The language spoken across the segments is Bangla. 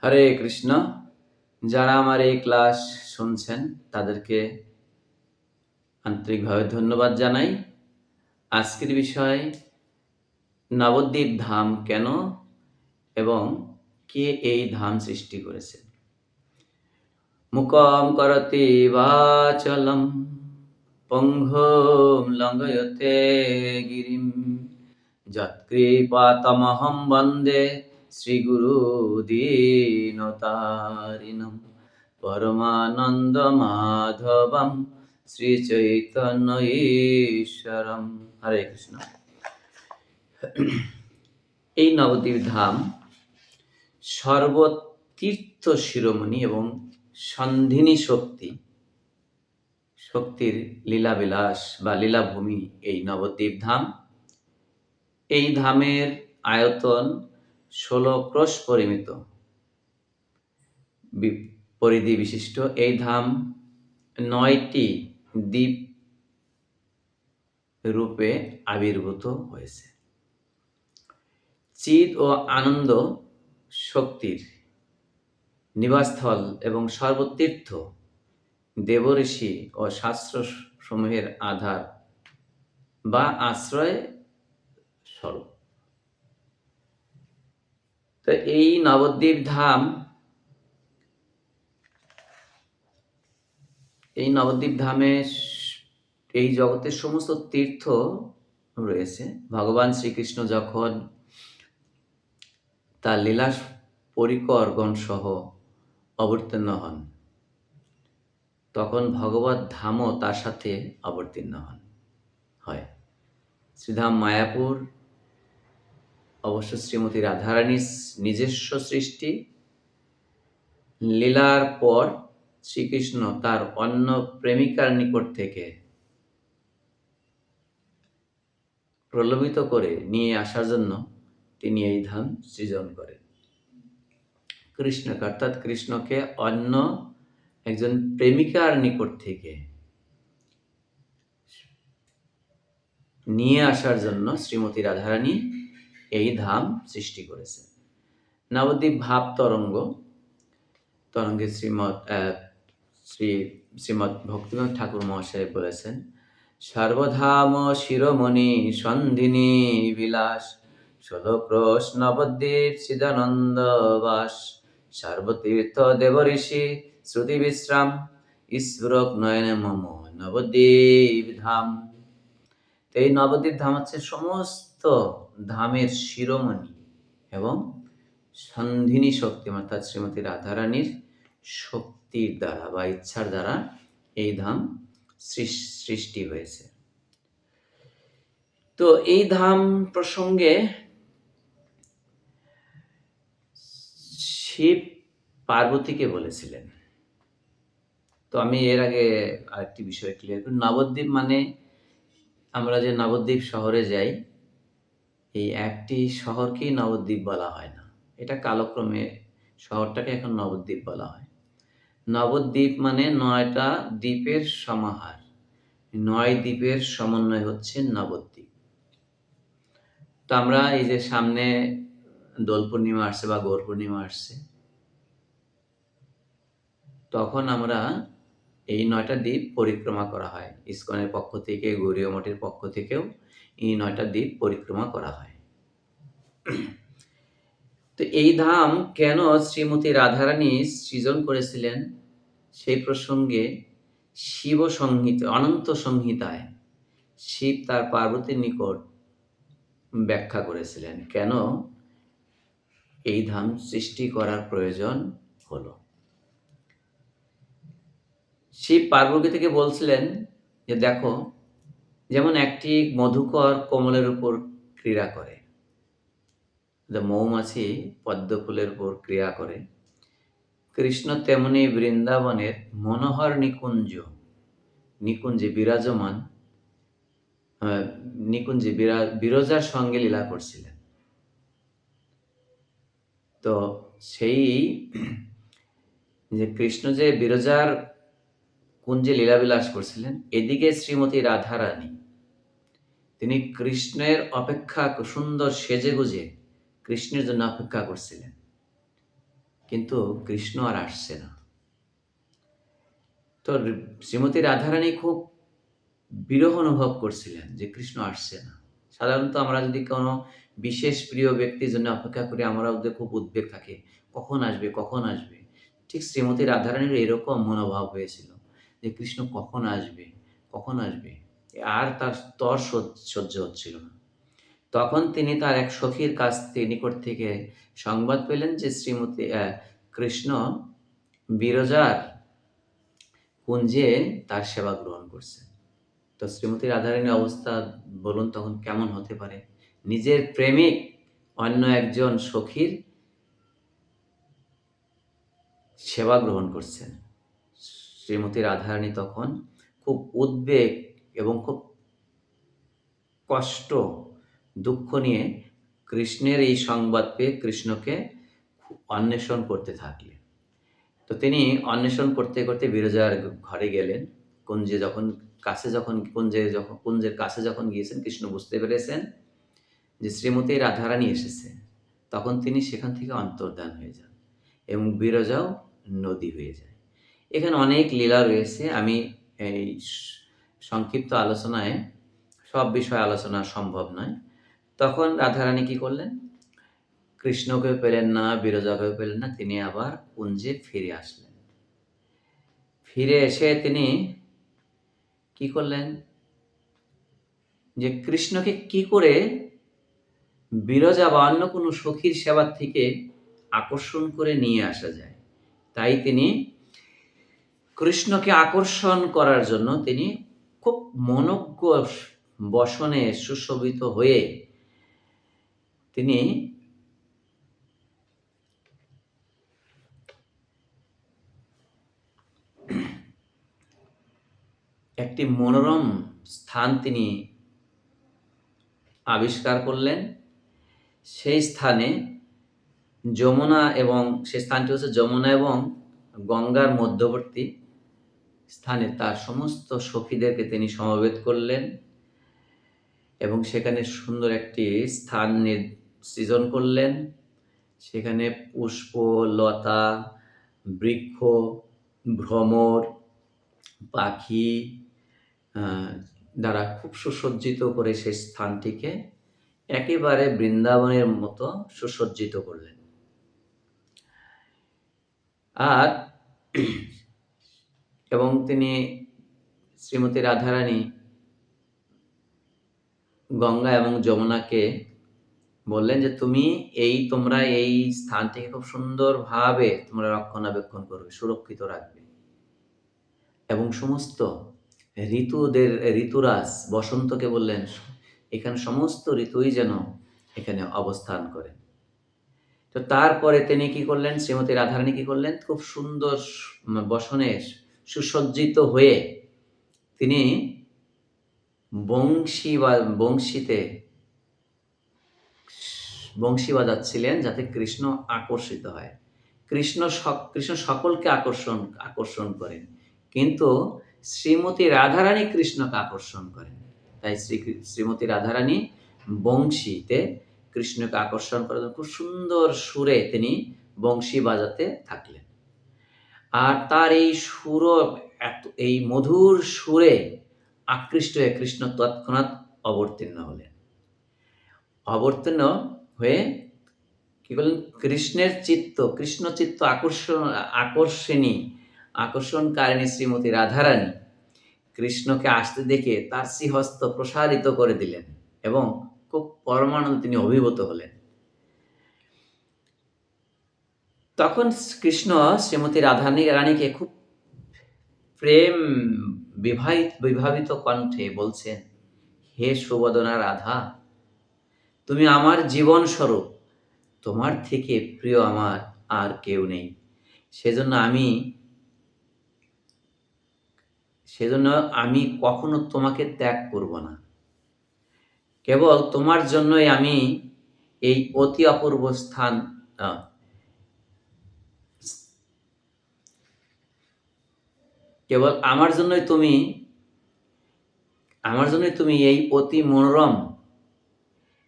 হরে কৃষ্ণ। যারা আমার এই ক্লাস শুনছেন তাদেরকে আন্তরিকভাবে ধন্যবাদ জানাই। আজকের বিষয় নবদ্বীপ ধাম কেন এবং কে এই ধাম সৃষ্টি করেছেন। মুকম করতি বাচলম পঙ্গুম লঙ্ঘয়তে গিরিম যৎকৃপাতমহং বন্দে শ্রীগুরু দীনতারিণম পরমানন্দ মাধবম শ্রী চৈতন্য ঈশ্বরম। হরে কৃষ্ণ। এই নবদ্বীপ ধাম সর্বতীর্থ শিরোমণি এবং সন্ধিনী শক্তির লীলাবিলাস বা লীলাভূমি এই নবদ্বীপ ধাম। এই ধামের আয়তন 16 ক্রোশ পরিমিত পরিধি বিশিষ্ট। এই ধাম 9টি দ্বীপ রূপে আবির্ভূত হয়েছে। চিৎ ও আনন্দ শক্তির নিবাসস্থল এবং সর্বতীর্থ দেবঋষি ও শাস্ত্র সমূহের আধার বা আশ্রয় স্বরূপ। তো এই নবদ্বীপ ধামে এই জগতের সমস্ত তীর্থ রয়েছে। ভগবান শ্রীকৃষ্ণ যখন তার লীলা পরিকরগণ সহ অবতীর্ণ হন, তখন ভগবত ধামও তার সাথে অবতীর্ণ হয়। শ্রীধাম মায়াপুর অবশ্য শ্রীমতী রাধারানীর নিজস্ব সৃষ্টি। লীলার পর শ্রীকৃষ্ণ তার অন্য প্রেমিকার নিকট থেকে প্রলোভিত করে নিয়ে আসার জন্য তিনি এই ধাম সৃজন করেন। কৃষ্ণকে অর্থাৎ কৃষ্ণকে অন্য একজন প্রেমিকার নিকট থেকে নিয়ে আসার জন্য শ্রীমতী রাধারানী এই ধাম সৃষ্টি করেছেন। নবদ্বীপ ভাব তরঙ্গে শ্রীমৎ ভক্তিনাথ ঠাকুর মহাশয় বলেছেন, সর্বধাম শিরোমণি সন্ধিনী বিলাস 16 ক্রোশ নবদ্বীপ চিদানন্দ বাস সর্বতীর্থ দেবঋষি শ্রুতি বিশ্রাম স্ফুরক নয়নে মম নবদ্বীপ ধাম। এই নবদ্বীপ ধাম হচ্ছে সমস্ত ধামের শিরোমণি এবং সন্ধিনী শক্তি, অর্থাৎ শ্রীমতী রাধারানীর শক্তির দ্বারা বা ইচ্ছার দ্বারা এই ধাম সৃষ্টি হয়েছে। তো এই ধাম প্রসঙ্গে শিব পার্বতীকে বলেছিলেন। তো আমি এর আগে আরেকটি বিষয় ক্লিয়ার করি। নবদ্বীপ মানে আমরা যে নবদ্বীপ শহরে যাই, এই একটি শহরকেই নবদ্বীপ বলা হয় না। এটা কালক্রমে শহরটাকে এখন নবদ্বীপ বলা হয়। নবদ্বীপ মানে 9টা দ্বীপের সমাহার। 9 দ্বীপের সমন্বয় হচ্ছে নবদ্বীপ। তো আমরা এই যে সামনে দোল পূর্ণিমা আসছে বা গৌর পূর্ণিমা আসছে, তখন আমরা এই 9টা দ্বীপ পরিক্রমা করা হয়। ইসকনের পক্ষ থেকে, গৌরীয় মঠের পক্ষ থেকেও এই 9টা দ্বীপ পরিক্রমা করা হয়। তো এই ধাম কেন শ্রীমতী রাধারানী সৃজন করেছিলেন সেই প্রসঙ্গে শিব সংহিতা, অনন্ত সংহিতায় শিব তার পার্বতীর নিকট ব্যাখ্যা করেছিলেন কেন এই ধাম সৃষ্টি করার প্রয়োজন হলো। শিব পার্বতী থেকে বলছিলেন যে দেখো, যেমন একটি মধুকর কোমলের উপর ক্রীড়া করে, মৌমাছি পদ্মফুলের উপর ক্রিয়া করে, কৃষ্ণ তেমনি বৃন্দাবনের মনোহর নিকুঞ্জে বিরাজমান বিরজার সঙ্গে লীলা করছিলেন। তো সেই যে কৃষ্ণ যে বিরজার কুঞ্জে লীলাবিলাস করছিলেন, এদিকে শ্রীমতী রাধারানী তিনি কৃষ্ণের অপেক্ষা সুন্দর সেজেগুজে কৃষ্ণের জন্য অপেক্ষা করছিলেন। কিন্তু কৃষ্ণ আর আসছে না। তো শ্রীমতী রাধারানী খুব বিরহ অনুভব করছিলেন যে কৃষ্ণ আসছে না। সাধারণত আমরা যদি কোনো বিশেষ প্রিয় ব্যক্তির জন্য অপেক্ষা করি, আমাদের খুব উদ্বেগ থাকে, কখন আসবে, কখন আসবে? ঠিক শ্রীমতী রাধারানীরও এরকম মনোভাব হয়েছিল যে কৃষ্ণ কখন আসবে, কখন আসবে? আর তার তর সহ্য হচ্ছিল না। তখন তিনি তার এক সখীর নিকট থেকে সংবাদ পেলেন যে কৃষ্ণ বিরজার কুঞ্জে তার সেবা গ্রহণ করছেন। তো শ্রীমতী রাধারানীর অবস্থা বলুন তখন কেমন হতে পারে? নিজের প্রেমিক অন্য একজন সখীর সেবা গ্রহণ করছেন। শ্রীমতী রাধারানী তখন খুব উদ্বেগ এবং খুব কষ্ট, দুঃখ নিয়ে কৃষ্ণের এই সংবাদ পেয়ে কৃষ্ণকে অন্বেষণ করতে থাকলেন। তো তিনি অন্বেষণ করতে, করতে বিরজার ঘরে গেলেন। কুঞ্জের কাছে যখন গিয়েছেন, কৃষ্ণ বুঝতে পেরেছেন যে শ্রীমতী রাধারানী এসেছে। তখন তিনি সেখান থেকে অন্তর্ধান হয়ে যান এবং বিরজাও নদী হয়ে যায়। এখানে অনেক লীলা রয়েছে। আমি এই সংক্ষিপ্ত আলোচনায় সব বিষয় আলোচনা সম্ভব নয়। তখন রাধারানী কি করলেন? কৃষ্ণকেও পেলেন না, বিরজাকেও পেলেন না। তিনি আবার কুঞ্জে ফিরে আসলেন। ফিরে এসে তিনি কি করলেন? যে কৃষ্ণকে কি করে বিরজা বা অন্য কোনো সখীর সেবার থেকে আকর্ষণ করে নিয়ে আসা যায়। তাই তিনি কৃষ্ণকে আকর্ষণ করার জন্য তিনি খুব মনোজ্ঞ বসনে সুশোভিত হয়ে তিনি একটি মনোরম স্থান তিনি আবিষ্কার করলেন। সেই স্থানটি হচ্ছে যমুনা এবং গঙ্গার মধ্যবর্তী স্থানে তার সমস্ত সখীদেরকে তিনি সমবেত করলেন এবং সেখানে সুন্দর একটি স্থান সৃজন করলেন। সেখানে পুষ্প, লতা, বৃক্ষ, ভ্রমর, পাখি দ্বারা খুব সুসজ্জিত করে সেই স্থানটিকে একেবারে বৃন্দাবনের মতো সুসজ্জিত করলেন। আর এবং তিনি শ্রীমতী রাধারানী গঙ্গা এবং যমুনাকে বললেন যে তোমরা এই স্থানটিকে খুব সুন্দরভাবে তোমরা রক্ষণাবেক্ষণ করবে, সুরক্ষিত রাখবে এবং সমস্ত ঋতুরাজ বসন্তকে বললেন এখানে সমস্ত ঋতুই যেন এখানে অবস্থান করে। তো তারপরে তিনি কি করলেন? শ্রীমতী রাধারানী কি করলেন? খুব সুন্দর বসনে সুসজ্জিত হয়ে তিনি বংশী বাজাচ্ছিলেন যাতে কৃষ্ণ আকর্ষিত হয়। কৃষ্ণ সকলকে আকর্ষণ করেন, কিন্তু শ্রীমতী রাধারানী কৃষ্ণকে আকর্ষণ করেন। তাই শ্রীমতী রাধারানী বংশীতে কৃষ্ণকে আকর্ষণ করার জন্য খুব সুন্দর সুরে তিনি বংশী বাজাতে থাকলেন। আর তার এই মধুর সুরে আকৃষ্ট হয়ে কৃষ্ণ তৎক্ষণাৎ অবতীর্ণ হলেন। অবতীর্ণ হয়ে কি করলেন? কৃষ্ণ চিত্ত আকর্ষণকারিণী শ্রীমতী রাধারানী কৃষ্ণকে আসতে দেখে তার শ্রীহস্ত প্রসারিত করে দিলেন এবং খুব পরমানন্দে তিনি অভিভূত হলেন। তখন কৃষ্ণ শ্রীমতী রানীকে খুব প্রেম বিভাবিত কণ্ঠে বলছেন, হে সুবদনা রাধা, তুমি আমার জীবন স্বরূপ, তোমার থেকে প্রিয় আমার আর কেউ নেই। সেজন্য আমি কখনো তোমাকে ত্যাগ করব না। কেবল তোমার জন্যই আমি এই অতি অপূর্ব স্থান কেবল আমার জন্যই তুমি এই অতি মনোরম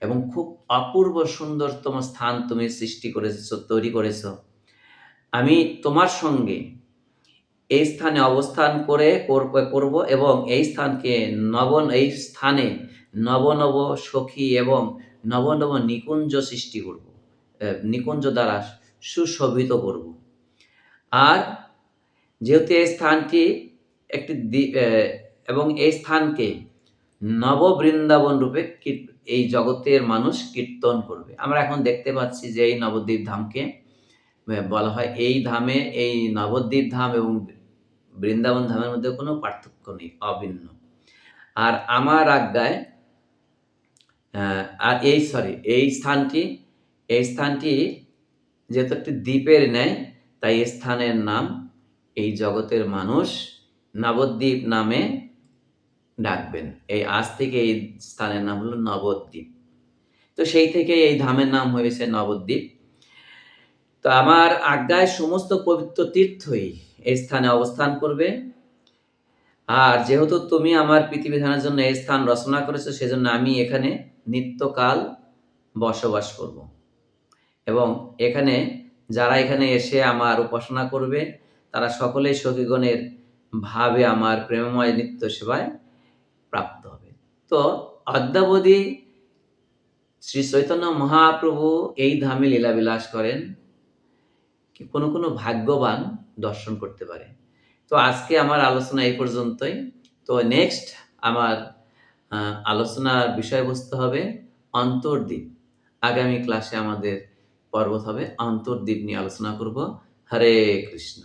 এবং খুব অপূর্ব সুন্দরতম স্থান তুমি তৈরি করেছ। আমি তোমার সঙ্গে এই স্থানে অবস্থান করব এবং এই স্থানে নব নব সখী এবং নব নব নিকুঞ্জ সৃষ্টি করব, নিকুঞ্জ দ্বারা সুশোভিত করব। আর যেহেতু এই স্থানটি একটি এবং এই স্থানকে নববৃন্দাবন রূপে এই জগতের মানুষ কীর্তন করবে। আমরা এখন দেখতে পাচ্ছি যে এই নবদ্বীপ ধামকে বলা হয়, এই ধামে, এই নবদ্বীপ ধাম এবং বৃন্দাবন ধামের মধ্যে কোনো পার্থক্য নেই, অভিন্ন। আর আমার আজ্ঞায় আর এই স্থানটি যেহেতু একটি দ্বীপের ন্যায়, তাই এই স্থানের নাম এই জগতের মানুষ নবদ্বীপ নামে ডাকবেন। আজ থেকে এই স্থানের নাম হলো নবদ্বীপ। তো সেই থেকে এই ধামের নাম হয়েছে নবদ্বীপ। তো আমার আজ্ঞায় সমস্ত পবিত্র তীর্থই এই স্থানে অবস্থান করবে। আর যেহেতু তুমি আমার পৃথিবীধানের জন্য এই স্থান রচনা করেছো, সেজন্য আমি এখানে নিত্যকাল বসবাস করব। এবং যারা এখানে এসে আমার উপাসনা করবে, তারা সকলেই সখীগণের ভাবে আমার প্রেমময় নিত্য সেবায় প্রাপ্ত হবে। তো অদ্যাবধি শ্রী চৈতন্য মহাপ্রভু এই ধামে লীলাবিলাস করেন, কোনো ভাগ্যবান দর্শন করতে পারে। তো আজকে আমার আলোচনা এই পর্যন্তই। তো নেক্সট আমার আলোচনার বিষয়বস্তু হবে অন্তর্দ্বীপ। আগামী ক্লাসে আমাদের পর্ব হবে অন্তর্দ্বীপ নিয়ে আলোচনা করব। হরে কৃষ্ণ।